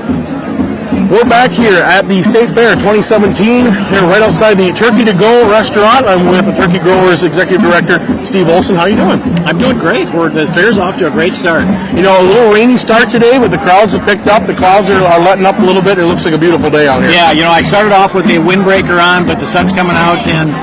We're back here at the State Fair 2017, here right outside the Turkey to Go restaurant. I'm with the Turkey Growers Executive Director, Steve Olson. How are you doing? I'm doing great. The fair's off to a great start. You know, a little rainy start today, but the crowds have picked up. The clouds are letting up a little bit. It looks like a beautiful day out here. Yeah, you know, I started off with a windbreaker on, but the sun's coming out, and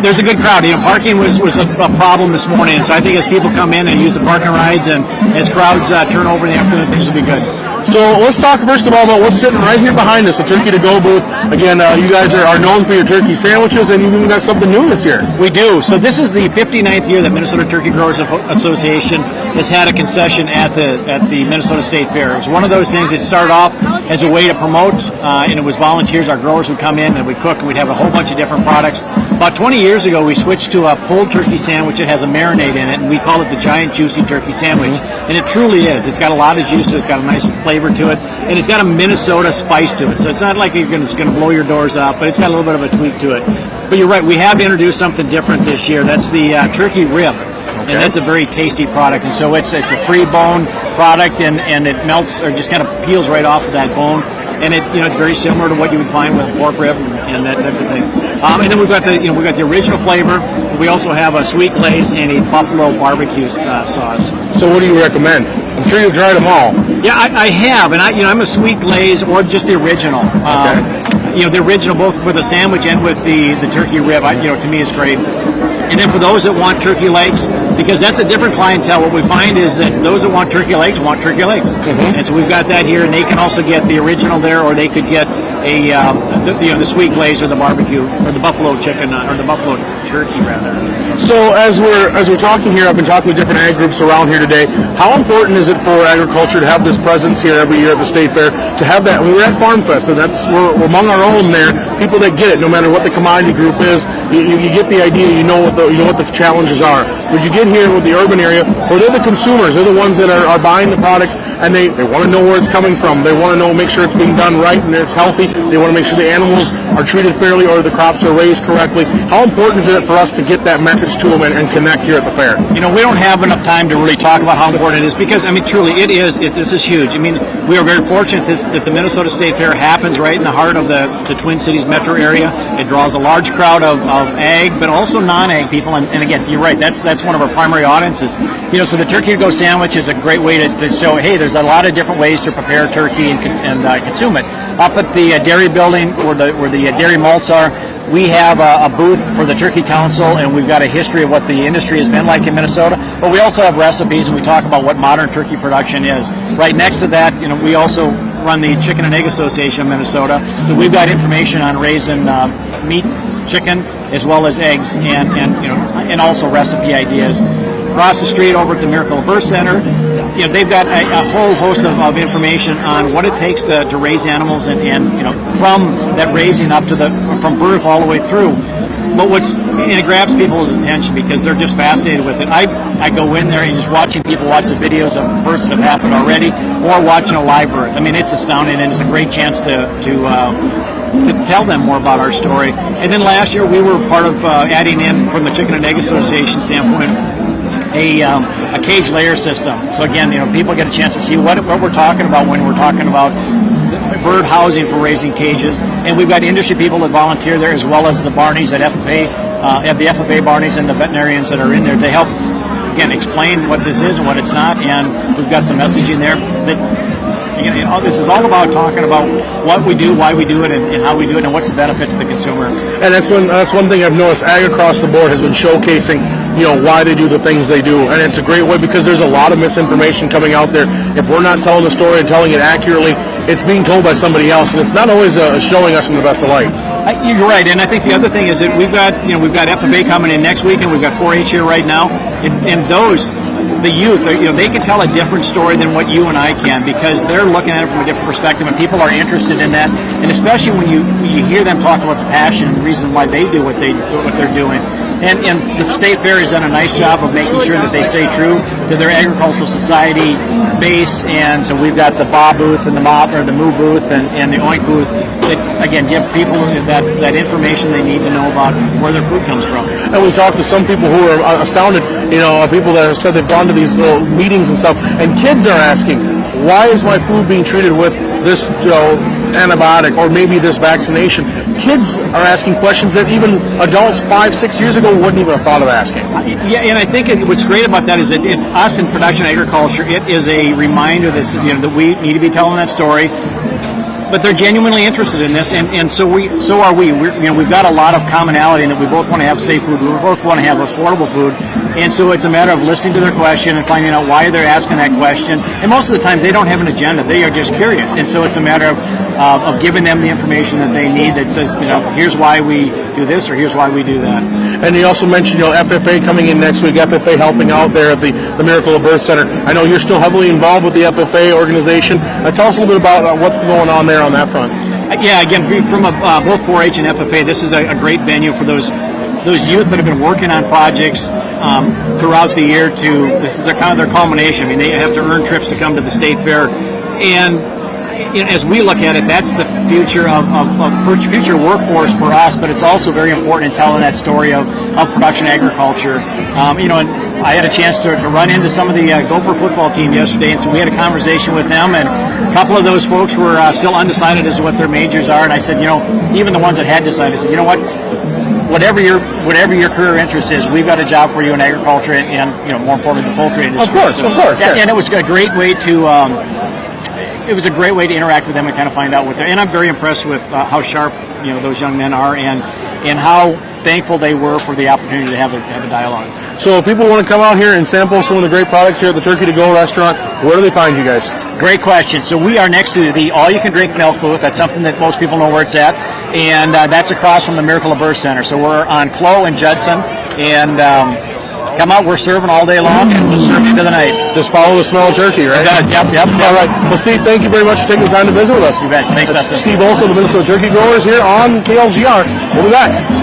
there's a good crowd. You know, parking was a problem this morning, so I think as people come in and use the parking rides, and as crowds turn over in the afternoon, things will be good. So let's talk first of all about what's sitting right here behind us, the Turkey to Go booth. Again, you guys are known for your turkey sandwiches, and you've even got something new this year. We do. So this is the 59th year that Minnesota Turkey Growers Association has had a concession at the Minnesota State Fair. It was one of those things that started off as a way to promote, and it was volunteers. Our growers would come in and we'd cook, and we'd have a whole bunch of different products. About 20 years ago, we switched to a pulled turkey sandwich. It has a marinade in it, and we call it the Giant Juicy Turkey Sandwich. And it truly is. It's got a lot of juice to it. It's got a nice flavor to it, and it's got a Minnesota spice to it. So it's not like it's going to blow your doors out, but it's got a little bit of a tweak to it. But you're right. We have introduced something different this year. That's the turkey rib. Okay. And that's a very tasty product. And so it's a 3-bone product, and it melts or just kind of peels right off of that bone. And it's very similar to what you would find with a pork rib and that type of thing. And then we've got the original flavor. We also have a sweet glaze and a buffalo barbecue sauce. So what do you recommend? I'm sure you've tried them all. Yeah, I have, and I'm a sweet glaze or just the original. Okay. The original both with the sandwich and with the turkey rib. To me is great. And then for those that want turkey legs, because that's a different clientele, what we find is that those that want turkey legs want turkey legs. Mm-hmm. And so we've got that here, and they can also get the original there, or they could get the sweet glaze or the barbecue or the buffalo chicken or the buffalo turkey rather. So as we're talking here, I've been talking with different ag groups around here today. How important is it for agriculture to have this presence here every year at the State Fair? To have that, we're at Farm Fest, and we're among our own there. People that get it, no matter what the commodity group is, you get the idea. You know what the challenges are. Would you get here with the urban area, or they're the consumers? They're the ones that are buying the products, and they want to know where it's coming from. They want to make sure it's being done right and it's healthy. They want to make sure the animals are treated fairly or the crops are raised correctly. How important is it for us to get that message to them and connect here at the fair? We don't have enough time to really talk about how important it is, because truly this is huge. We are very fortunate that the Minnesota State Fair happens right in the heart of the Twin Cities metro area. It draws a large crowd of ag, but also non-ag people. And again, you're right. That's one of our primary audiences. So the Turkey to Go sandwich is a great way to show, hey, there's a lot of different ways to prepare turkey and consume it. Up at the dairy building where the dairy malts are, we have a booth for the Turkey Council, and we've got a history of what the industry has been like in Minnesota. But we also have recipes, and we talk about what modern turkey production is. Right next to that, we also run the Chicken and Egg Association of Minnesota. So we've got information on raising meat, chicken, as well as eggs, and also recipe ideas. Across the street over at the Miracle of Birth Center, they've got a whole host of information on what it takes to raise animals, and from that raising up to from birth all the way through. But it grabs people's attention because they're just fascinated with it. I go in there and just watching people watch the videos of births that have happened already, or watching a live birth. It's astounding, and it's a great chance to tell them more about our story. And then last year we were part of adding in, from the Chicken and Egg Association standpoint, a cage layer system. So again, people get a chance to see what we're talking about when we're talking about bird housing for raising cages. And we've got industry people that volunteer there, as well as the Barneys at FFA, the FFA Barneys and the veterinarians that are in there to help, again, explain what this is and what it's not. And we've got some messaging there that, this is all about talking about what we do, why we do it, and how we do it, and what's the benefit to the consumer. And that's one thing I've noticed. Ag across the board has been showcasing, why they do the things they do, and it's a great way, because there's a lot of misinformation coming out there. If we're not telling the story and telling it accurately, it's being told by somebody else, and it's not always showing us in the best of light. You're right, and I think the other thing is that we've got FFA coming in next week, and we've got 4-H here right now, and the youth, they can tell a different story than what you and I can, because they're looking at it from a different perspective, and people are interested in that. And especially when you hear them talk about the passion and the reason why they do what they're doing. And the State Fair has done a nice job of making sure that they stay true to their agricultural society base. And so we've got the BA booth and the MOO booth and the OINK booth that, again, give people that information they need to know about where their food comes from. And we talked to some people who are astounded, people that have said they've gone to these little meetings and stuff, and kids are asking, why is my food being treated with this antibiotic or maybe this vaccination, kids are asking questions that even adults 5-6 years ago wouldn't even have thought of asking. Yeah, and I think what's great about that is that us in production agriculture, it is a reminder that we need to be telling that story. But they're genuinely interested in this, and so are we. We've got a lot of commonality in that we both want to have safe food. We both want to have affordable food, and so it's a matter of listening to their question and finding out why they're asking that question. And most of the time, they don't have an agenda; they are just curious. And so it's a matter of giving them the information that they need that says, here's why we do this, or here's why we do that. And you also mentioned, FFA coming in next week. FFA helping out there at the Miracle of Birth Center. I know you're still heavily involved with the FFA organization. Tell us a little bit about what's going on there on that front. Yeah, again, from both 4-H and FFA, this is a great venue for those youth that have been working on projects throughout the year. This is kind of their culmination. I mean, they have to earn trips to come to the state fair, and as we look at it, that's the future of future workforce for us. But it's also very important in telling that story of production agriculture. And I had a chance to run into some of the Gopher football team yesterday, and so we had a conversation with them, and a couple of those folks were still undecided as to what their majors are. And I said, even the ones that had decided, I said, whatever your career interest is, we've got a job for you in agriculture and more importantly, the poultry industry. Of course. Yeah. And it was a great way to interact with them and kind of find out what they're. And I'm very impressed with how sharp those young men are, and how thankful they were for the opportunity to have a dialogue. So if people want to come out here and sample some of the great products here at the Turkey to Go restaurant, where do they find you guys? Great question. So we are next to the all-you-can-drink milk booth. That's something that most people know where it's at, and that's across from the Miracle of Birth Center. So we're on Clough and Judson, and come out. We're serving all day long, and we'll serve into the night. Just follow the smell of turkey, right? Yep. All right. Well, Steve, thank you very much for taking the time to visit with us. You bet. Thanks, Dustin. Steve Olson, the Minnesota Turkey Growers, here on KLGR. We'll be back.